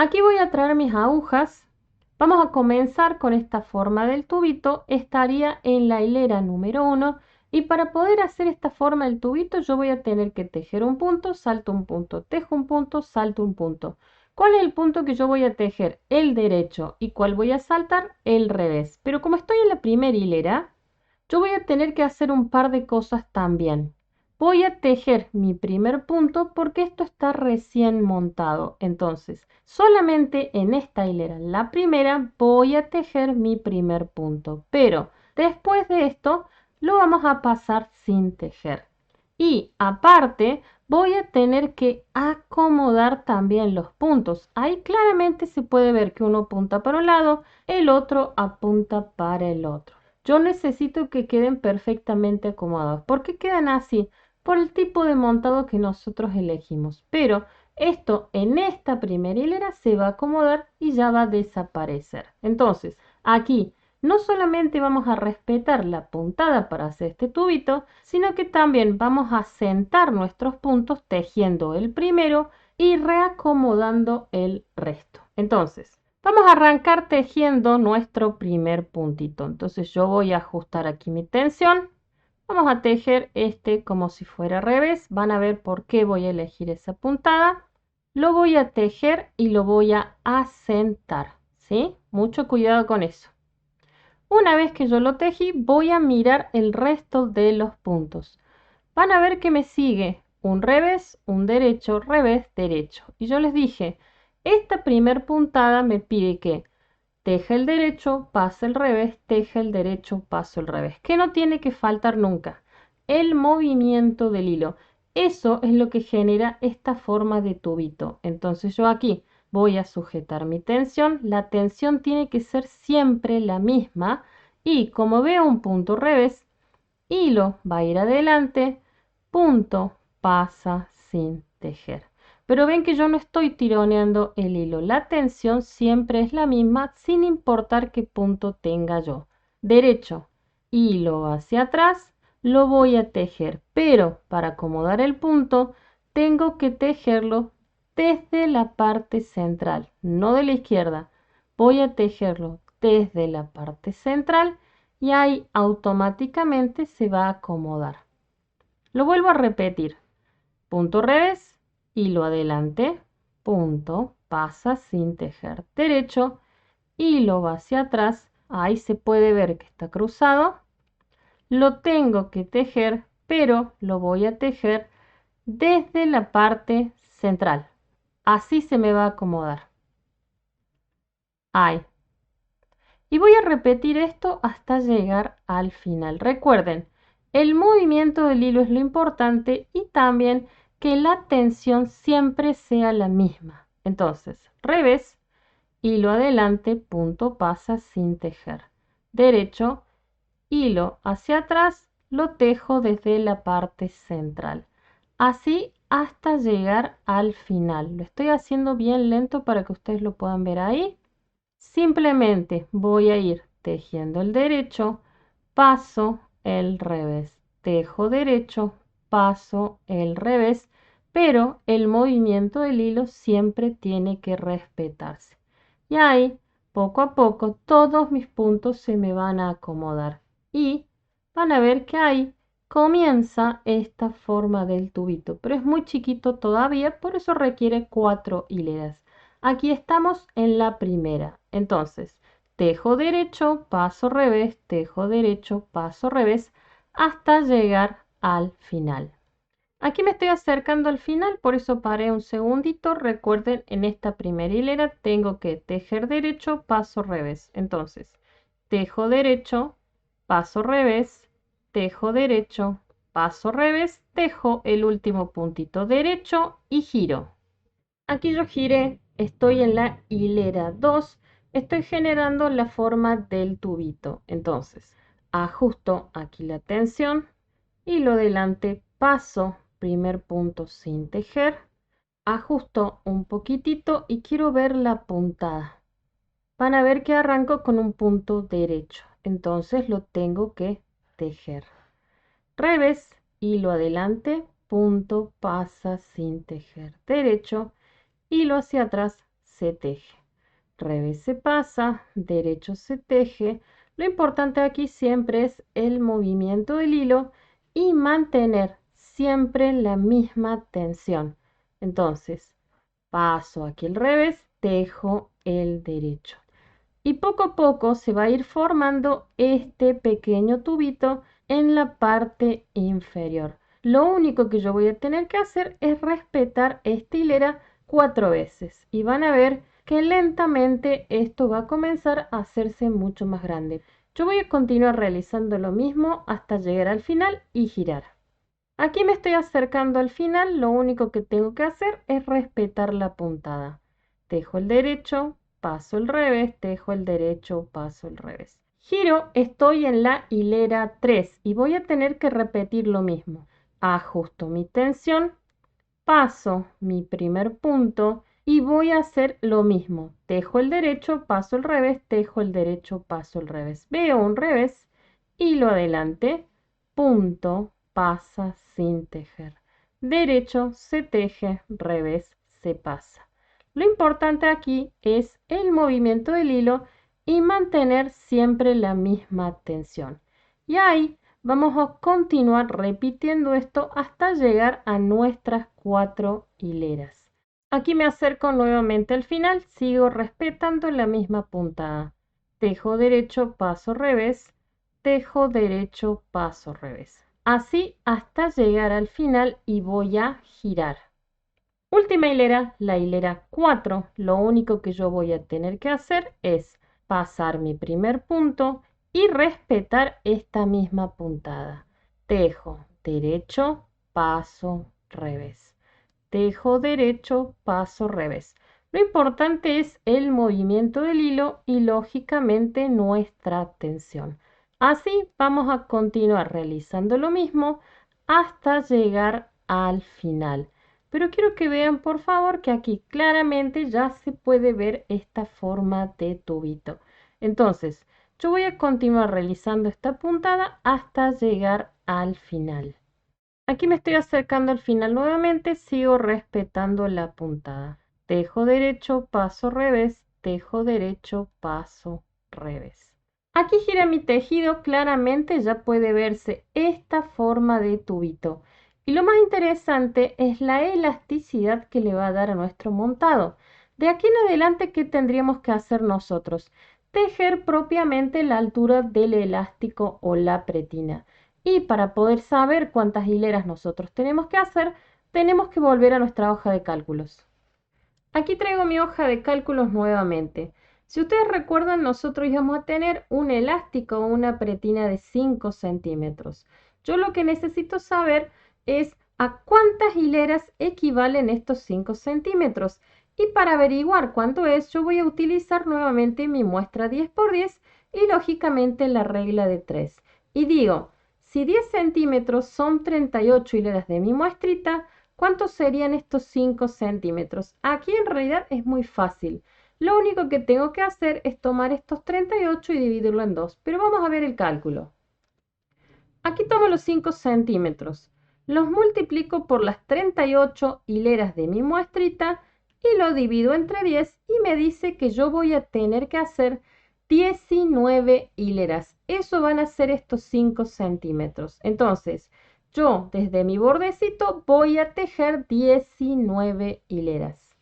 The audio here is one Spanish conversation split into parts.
Aquí voy a traer mis agujas. Vamos a comenzar con esta forma del tubito. Estaría en la hilera número 1. Y para poder hacer esta forma del tubito yo voy a tener que tejer un punto, salto un punto, tejo un punto, salto un punto. ¿Cuál es el punto que yo voy a tejer? El derecho. ¿Y cuál voy a saltar? El revés. Pero como estoy en la primera hilera, yo voy a tener que hacer un par de cosas también. Voy a tejer mi primer punto porque esto está recién montado. Entonces, solamente en esta hilera, la primera, voy a tejer mi primer punto. Pero después de esto, lo vamos a pasar sin tejer. Y aparte, voy a tener que acomodar también los puntos. Ahí claramente se puede ver que uno apunta para un lado, el otro apunta para el otro. Yo necesito que queden perfectamente acomodados. ¿Por qué quedan así? Por el tipo de montado que nosotros elegimos. Pero esto en esta primera hilera se va a acomodar y ya va a desaparecer. Entonces, aquí no solamente vamos a respetar la puntada para hacer este tubito, sino que también vamos a sentar nuestros puntos tejiendo el primero y reacomodando el resto. Entonces, vamos a arrancar tejiendo nuestro primer puntito. Entonces yo voy a ajustar aquí mi tensión. Vamos a tejer este como si fuera al revés. Van a ver por qué voy a elegir esa puntada. Lo voy a tejer y lo voy a asentar, ¿sí? Mucho cuidado con eso. Una vez que yo lo tejí, voy a mirar el resto de los puntos. Van a ver que me sigue un revés, un derecho, revés, derecho. Y yo les dije, esta primer puntada me pide que teja el derecho, pase el revés, teja el derecho, paso el revés. Que no tiene que faltar nunca. El movimiento del hilo. Eso es lo que genera esta forma de tubito. Entonces yo aquí voy a sujetar mi tensión. La tensión tiene que ser siempre la misma. Y como veo un punto revés, hilo va a ir adelante, punto pasa sin tejer. Pero ven que yo no estoy tironeando el hilo. La tensión siempre es la misma sin importar qué punto tenga yo. Derecho, hilo hacia atrás, lo voy a tejer. Pero para acomodar el punto, tengo que tejerlo desde la parte central, no de la izquierda. Voy a tejerlo desde la parte central y ahí automáticamente se va a acomodar. Lo vuelvo a repetir. Punto revés, hilo adelante, punto, pasa sin tejer derecho, hilo va hacia atrás, ahí se puede ver que está cruzado. Lo tengo que tejer, pero lo voy a tejer desde la parte central. Así se me va a acomodar. Ahí. Y voy a repetir esto hasta llegar al final. Recuerden, el movimiento del hilo es lo importante y también que la tensión siempre sea la misma. Entonces, revés, hilo adelante, punto pasa sin tejer. Derecho, hilo hacia atrás, lo tejo desde la parte central. Así hasta llegar al final. Lo estoy haciendo bien lento para que ustedes lo puedan ver ahí. Simplemente voy a ir tejiendo el derecho, paso el revés, tejo derecho, paso el revés, pero el movimiento del hilo siempre tiene que respetarse. Y ahí, poco a poco, todos mis puntos se me van a acomodar y van a ver que ahí comienza esta forma del tubito, pero es muy chiquito todavía, por eso requiere 4 hileras. Aquí estamos en la primera. Entonces, tejo derecho, paso revés, tejo derecho, paso revés, hasta llegar al final. Aquí me estoy acercando al final, por eso paré un segundito. Recuerden, en esta primera hilera tengo que tejer derecho, paso revés. Entonces, tejo derecho, paso revés, tejo derecho, paso revés, tejo el último puntito derecho y giro. Aquí yo giré, estoy en la hilera 2, estoy generando la forma del tubito. Entonces, ajusto aquí la tensión, hilo delante, paso primer punto sin tejer, ajusto un poquitito y quiero ver la puntada. Van a ver que arranco con un punto derecho, entonces lo tengo que tejer. Revés, hilo adelante, punto, pasa sin tejer derecho, hilo hacia atrás se teje. Revés se pasa, derecho se teje. Lo importante aquí siempre es el movimiento del hilo y mantener siempre la misma tensión. Entonces, paso aquí el revés, tejo el derecho. Y poco a poco se va a ir formando este pequeño tubito en la parte inferior. Lo único que yo voy a tener que hacer es respetar esta hilera 4 veces. Y van a ver que lentamente esto va a comenzar a hacerse mucho más grande. Yo voy a continuar realizando lo mismo hasta llegar al final y girar. Aquí me estoy acercando al final, lo único que tengo que hacer es respetar la puntada. Tejo el derecho, paso el revés, tejo el derecho, paso el revés. Giro, estoy en la hilera 3 y voy a tener que repetir lo mismo. Ajusto mi tensión, paso mi primer punto y voy a hacer lo mismo. Tejo el derecho, paso el revés, tejo el derecho, paso el revés. Veo un revés, hilo adelante, punto, pasa sin tejer. Derecho se teje, revés se pasa. Lo importante aquí es el movimiento del hilo y mantener siempre la misma tensión. Y ahí vamos a continuar repitiendo esto hasta llegar a nuestras 4 hileras. Aquí me acerco nuevamente al final, sigo respetando la misma puntada. Tejo derecho, paso revés, tejo derecho, paso revés. Así hasta llegar al final y voy a girar. Última hilera, la hilera 4. Lo único que yo voy a tener que hacer es pasar mi primer punto y respetar esta misma puntada. Tejo derecho, paso, revés. Tejo derecho, paso, revés. Lo importante es el movimiento del hilo y lógicamente nuestra tensión. Así vamos a continuar realizando lo mismo hasta llegar al final. Pero quiero que vean por favor que aquí claramente ya se puede ver esta forma de tubito. Entonces, yo voy a continuar realizando esta puntada hasta llegar al final. Aquí me estoy acercando al final nuevamente, sigo respetando la puntada. Tejo derecho, paso revés, tejo derecho, paso revés. Aquí gira mi tejido, claramente ya puede verse esta forma de tubito. Y lo más interesante es la elasticidad que le va a dar a nuestro montado. De aquí en adelante, ¿qué tendríamos que hacer nosotros? Tejer propiamente la altura del elástico o la pretina. Y para poder saber cuántas hileras nosotros tenemos que hacer, tenemos que volver a nuestra hoja de cálculos. Aquí traigo mi hoja de cálculos nuevamente. Si ustedes recuerdan, nosotros íbamos a tener un elástico o una pretina de 5 centímetros. Yo lo que necesito saber es a cuántas hileras equivalen estos 5 centímetros. Y para averiguar cuánto es, yo voy a utilizar nuevamente mi muestra 10 por 10 y lógicamente la regla de 3. Y digo, si 10 centímetros son 38 hileras de mi muestrita, ¿cuántos serían estos 5 centímetros? Aquí en realidad es muy fácil. Lo único que tengo que hacer es tomar estos 38 y dividirlo en 2. Pero vamos a ver el cálculo. Aquí tomo los 5 centímetros. Los multiplico por las 38 hileras de mi muestrita y lo divido entre 10 y me dice que yo voy a tener que hacer 19 hileras. Eso van a ser estos 5 centímetros. Entonces, yo desde mi bordecito voy a tejer 19 hileras.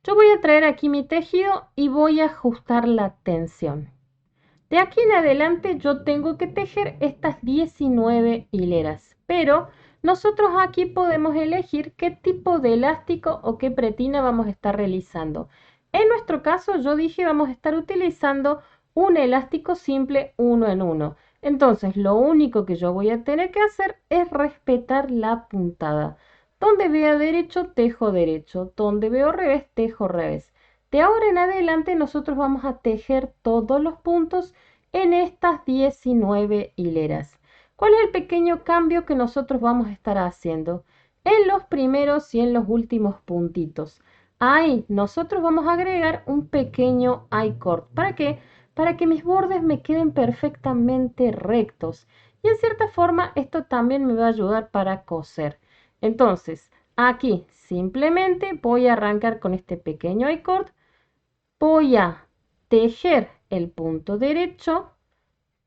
Yo voy a traer aquí mi tejido y voy a ajustar la tensión. De aquí en adelante yo tengo que tejer estas 19 hileras, pero nosotros aquí podemos elegir qué tipo de elástico o qué pretina vamos a estar realizando. En nuestro caso yo dije vamos a estar utilizando un elástico simple 1 en 1. Entonces lo único que yo voy a tener que hacer es respetar la puntada. Donde vea derecho, tejo derecho. Donde veo revés, tejo revés. De ahora en adelante nosotros vamos a tejer todos los puntos en estas 19 hileras. ¿Cuál es el pequeño cambio que nosotros vamos a estar haciendo? En los primeros y en los últimos puntitos. Ahí nosotros vamos a agregar un pequeño I-cord. ¿Para qué? Para que mis bordes me queden perfectamente rectos. Y en cierta forma esto también me va a ayudar para coser. Entonces, aquí simplemente voy a arrancar con este pequeño I-cord. voy a tejer el punto derecho,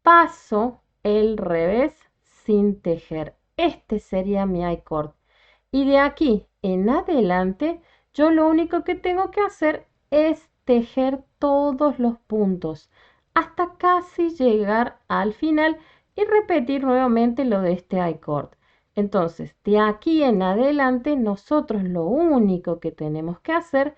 paso el revés sin tejer. Este sería mi I-cord. Y de aquí en adelante, yo lo único que tengo que hacer es tejer todos los puntos hasta casi llegar al final y repetir nuevamente lo de este I-cord. Entonces, de aquí en adelante, nosotros lo único que tenemos que hacer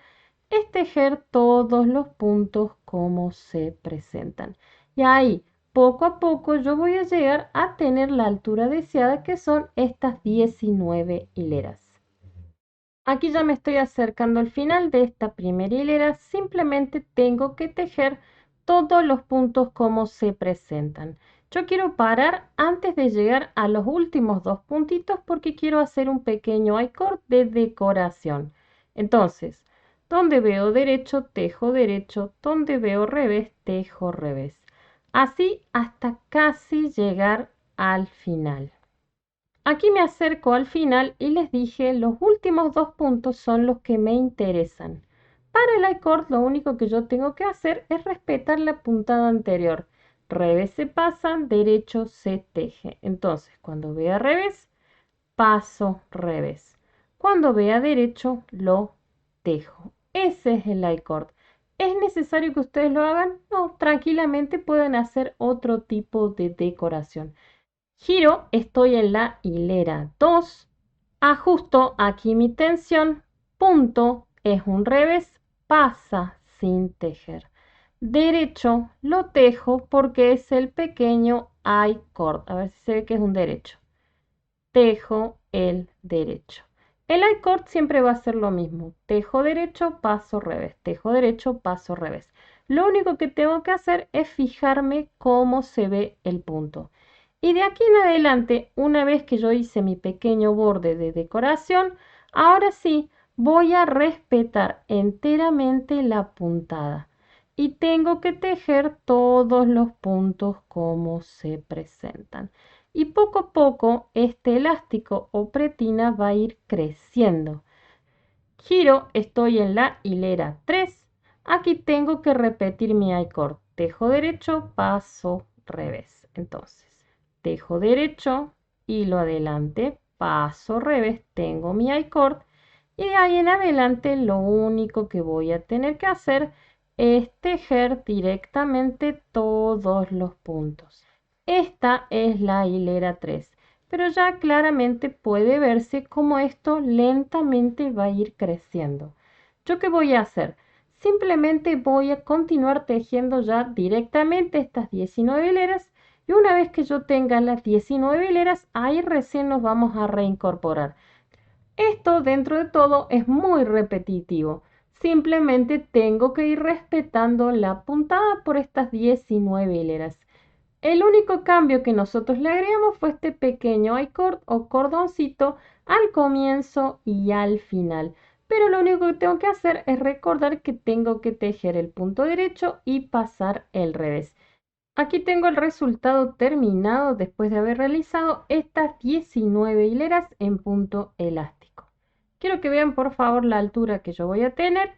es tejer todos los puntos como se presentan. Y ahí, poco a poco, yo voy a llegar a tener la altura deseada, que son estas 19 hileras. Aquí ya me estoy acercando al final de esta primera hilera, simplemente tengo que tejer todos los puntos como se presentan. Yo quiero parar antes de llegar a los últimos dos puntitos porque quiero hacer un pequeño I-cord de decoración. Entonces, donde veo derecho, tejo derecho, donde veo revés, tejo revés. Así hasta casi llegar al final. Aquí me acerco al final y les dije, los últimos dos puntos son los que me interesan. Para el I-cord lo único que yo tengo que hacer es respetar la puntada anterior. Revés se pasa, derecho se teje. Entonces, cuando vea revés, paso revés. Cuando vea derecho, lo tejo. Ese es el I-cord. ¿Es necesario que ustedes lo hagan? No, tranquilamente pueden hacer otro tipo de decoración. Giro, estoy en la hilera 2, ajusto aquí mi tensión, punto, es un revés, pasa sin tejer. Derecho lo tejo porque es el pequeño I-cord. A ver si se ve que es un derecho. Tejo el derecho. El I-cord siempre va a ser lo mismo. Tejo derecho, paso revés. Tejo derecho, paso revés. Lo único que tengo que hacer es fijarme cómo se ve el punto. Y de aquí en adelante, una vez que yo hice mi pequeño borde de decoración, ahora sí voy a respetar enteramente la puntada. Y tengo que tejer todos los puntos como se presentan. Y poco a poco este elástico o pretina va a ir creciendo. Giro, estoy en la hilera 3. Aquí tengo que repetir mi I-cord. Tejo derecho, paso revés. Entonces, tejo derecho, hilo adelante, paso revés, tengo mi I-cord. Y de ahí en adelante lo único que voy a tener que hacer es tejer directamente todos los puntos. Esta es la hilera 3, pero ya claramente puede verse cómo esto lentamente va a ir creciendo. ¿Yo qué voy a hacer? Simplemente voy a continuar tejiendo ya directamente estas 19 hileras y una vez que yo tenga las 19 hileras, ahí recién nos vamos a reincorporar. Esto dentro de todo es muy repetitivo. Simplemente tengo que ir respetando la puntada por estas 19 hileras. El único cambio que nosotros le agregamos fue este pequeño I-cord o cordoncito al comienzo y al final. Pero lo único que tengo que hacer es recordar que tengo que tejer el punto derecho y pasar el revés. Aquí tengo el resultado terminado después de haber realizado estas 19 hileras en punto elástico. Quiero que vean por favor la altura que yo voy a tener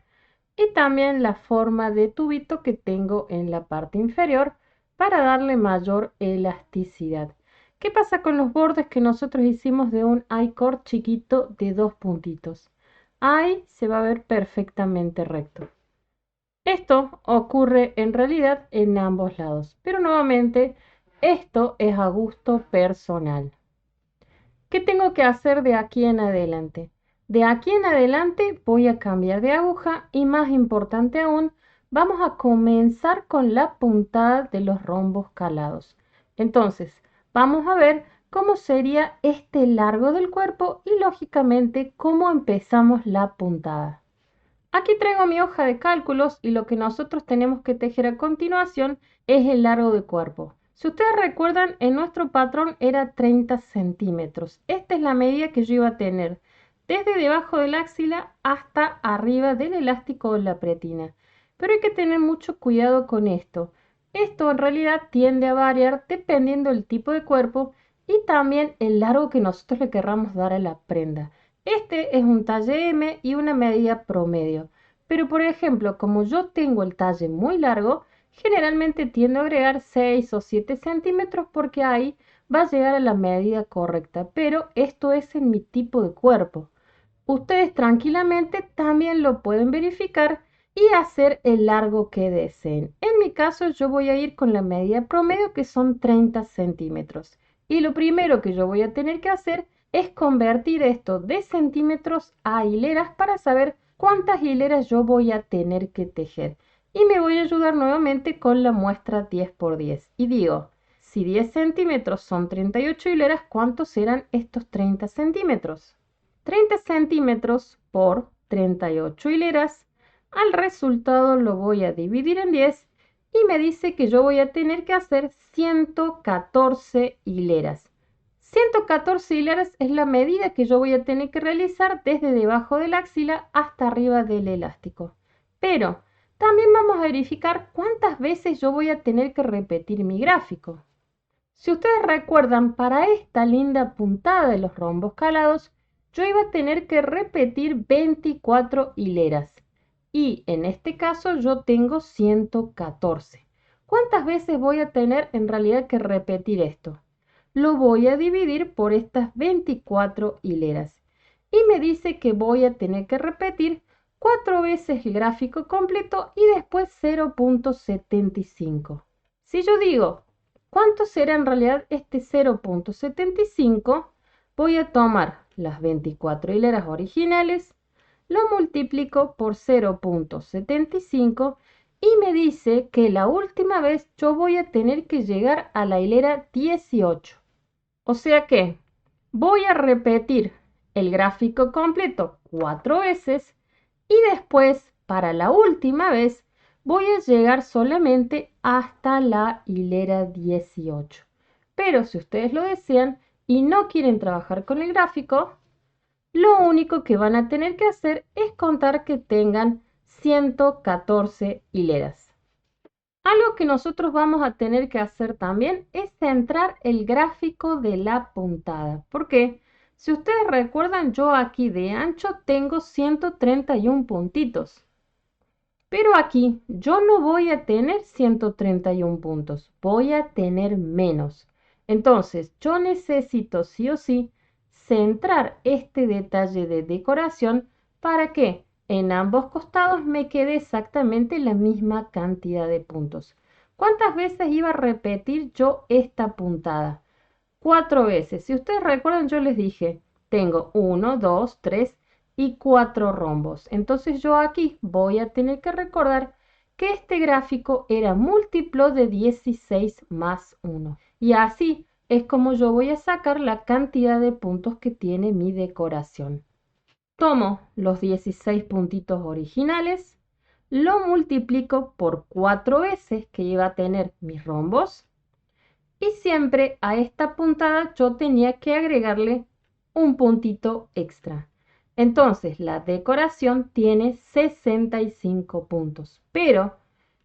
y también la forma de tubito que tengo en la parte inferior para darle mayor elasticidad. ¿Qué pasa con los bordes que nosotros hicimos de un I-cord chiquito de dos puntitos? Ahí se va a ver perfectamente recto. Esto ocurre en realidad en ambos lados, pero nuevamente esto es a gusto personal. ¿Qué tengo que hacer de aquí en adelante? De aquí en adelante voy a cambiar de aguja y más importante aún, vamos a comenzar con la puntada de los rombos calados. Entonces, vamos a ver cómo sería este largo del cuerpo y lógicamente cómo empezamos la puntada. Aquí traigo mi hoja de cálculos y lo que nosotros tenemos que tejer a continuación es el largo de cuerpo. Si ustedes recuerdan, en nuestro patrón era 30 centímetros. Esta es la medida que yo iba a tener desde debajo del axila hasta arriba del elástico o la pretina. Pero hay que tener mucho cuidado con esto. Esto en realidad tiende a variar dependiendo del tipo de cuerpo y también el largo que nosotros le querramos dar a la prenda. Este es un talle M y una medida promedio. Pero por ejemplo, como yo tengo el talle muy largo, generalmente tiendo a agregar 6 o 7 centímetros porque ahí va a llegar a la medida correcta. Pero esto es en mi tipo de cuerpo. Ustedes tranquilamente también lo pueden verificar y hacer el largo que deseen. En mi caso yo voy a ir con la medida promedio que son 30 centímetros. Y lo primero que yo voy a tener que hacer es convertir esto de centímetros a hileras para saber cuántas hileras yo voy a tener que tejer. Y me voy a ayudar nuevamente con la muestra 10 por 10. Y digo, si 10 centímetros son 38 hileras, ¿cuántos serán estos 30 centímetros? 30 centímetros por 38 hileras. Al resultado lo voy a dividir en 10 y me dice que yo voy a tener que hacer 114 hileras. 114 hileras es la medida que yo voy a tener que realizar desde debajo de la axila hasta arriba del elástico. Pero también vamos a verificar cuántas veces yo voy a tener que repetir mi gráfico. Si ustedes recuerdan, para esta linda puntada de los rombos calados, yo iba a tener que repetir 24 hileras. Y en este caso yo tengo 114. ¿Cuántas veces voy a tener en realidad que repetir esto? Lo voy a dividir por estas 24 hileras. Y me dice que voy a tener que repetir 4 veces el gráfico completo y después 0.75. Si yo digo, ¿cuánto será en realidad este 0.75? Voy a tomar las 24 hileras originales, lo multiplico por 0.75 y me dice que la última vez yo voy a tener que llegar a la hilera 18. O sea que voy a repetir el gráfico completo 4 veces y después, para la última vez, voy a llegar solamente hasta la hilera 18. Pero si ustedes lo desean y no quieren trabajar con el gráfico, lo único que van a tener que hacer es contar que tengan 114 hileras. Algo que nosotros vamos a tener que hacer también es centrar el gráfico de la puntada. ¿Por qué? Si ustedes recuerdan, yo aquí de ancho tengo 131 puntitos. Pero aquí yo no voy a tener 131 puntos, voy a tener menos. Entonces, yo necesito sí o sí centrar este detalle de decoración para que en ambos costados me quede exactamente la misma cantidad de puntos. ¿Cuántas veces iba a repetir yo esta puntada? 4 veces. Si ustedes recuerdan, yo les dije, tengo 1, 2, 3 y 4 rombos. Entonces yo aquí voy a tener que recordar que este gráfico era múltiplo de 16 más 1. Y así es como yo voy a sacar la cantidad de puntos que tiene mi decoración. Tomo los 16 puntitos originales, lo multiplico por 4 veces que iba a tener mis rombos y siempre a esta puntada yo tenía que agregarle un puntito extra. Entonces la decoración tiene 65 puntos, pero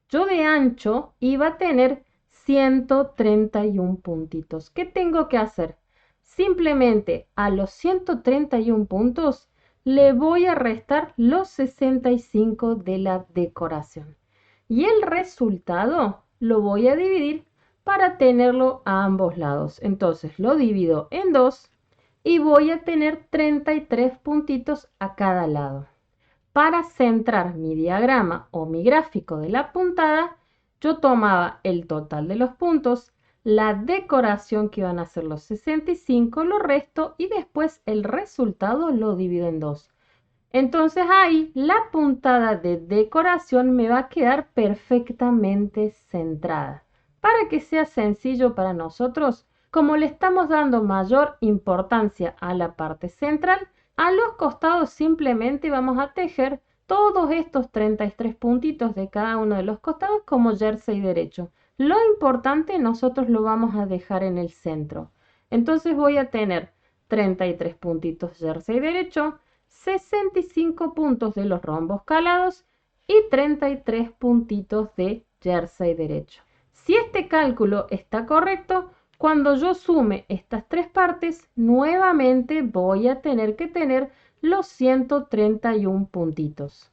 yo de ancho iba a tener 131 puntitos. ¿Qué tengo que hacer? Simplemente a los 131 puntos le voy a restar los 65 de la decoración. Y el resultado lo voy a dividir para tenerlo a ambos lados. Entonces lo divido en 2 y voy a tener 33 puntitos a cada lado. Para centrar mi diagrama o mi gráfico de la puntada, yo tomaba el total de los puntos, la decoración que iban a ser los 65, lo resto y después el resultado lo divido en 2. Entonces ahí la puntada de decoración me va a quedar perfectamente centrada. Para que sea sencillo para nosotros, como le estamos dando mayor importancia a la parte central, a los costados simplemente vamos a tejer todos estos 33 puntitos de cada uno de los costados como jersey derecho. Lo importante nosotros lo vamos a dejar en el centro. Entonces voy a tener 33 puntitos jersey derecho, 65 puntos de los rombos calados y 33 puntitos de jersey derecho. Si este cálculo está correcto, cuando yo sume estas tres partes, nuevamente voy a tener que tener los 131 puntitos.